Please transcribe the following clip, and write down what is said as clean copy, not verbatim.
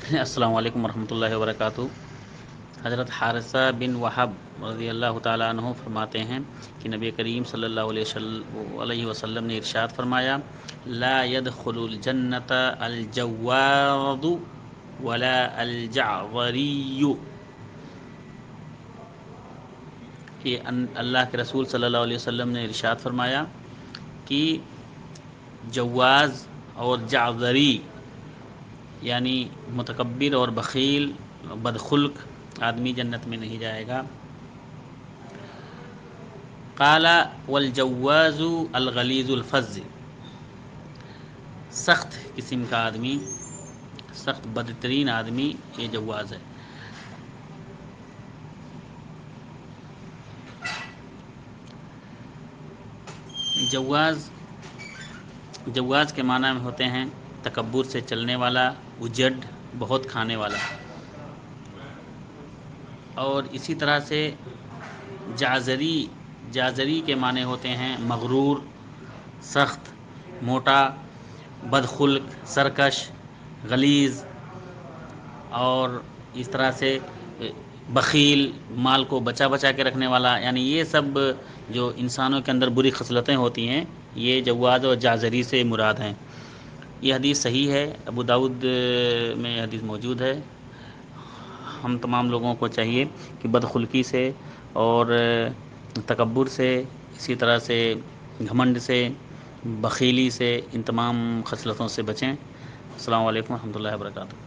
السلام علیکم ورحمۃ اللہ وبرکاتہ۔ حضرت حارثہ بن وہب رضی اللہ تعالیٰ عنہ فرماتے ہیں کہ نبی کریم صلی اللہ علیہ وسلم نے ارشاد فرمایا، لا يدخل الجنت الجواد ولا الجعوری، کہ اللہ کے رسول صلی اللہ علیہ وسلم نے ارشاد فرمایا کہ جواز اور جعذری یعنی متکبر اور بخیل بدخلق آدمی جنت میں نہیں جائے گا۔ قال والجواز الغلیظ الفظ، سخت قسم کا آدمی، سخت بدترین آدمی یہ جواز ہے۔ جواز کے معنی میں ہوتے ہیں تکبر سے چلنے والا، اجڑ، بہت کھانے والا۔ اور اسی طرح سے جعذری کے معنی ہوتے ہیں مغرور، سخت، موٹا، بدخلق، سرکش، غلیظ، اور اس طرح سے بخیل، مال کو بچا بچا کے رکھنے والا۔ یعنی یہ سب جو انسانوں کے اندر بری خصلتیں ہوتی ہیں یہ جواز اور جعذری سے مراد ہیں۔ یہ حدیث صحیح ہے، ابو داؤد میں یہ حدیث موجود ہے۔ ہم تمام لوگوں کو چاہیے کہ بدخلقی سے اور تکبر سے، اسی طرح سے گھمنڈ سے، بخیلی سے، ان تمام خصلتوں سے بچیں۔ السلام علیکم ورحمۃ اللہ وبرکاتہ۔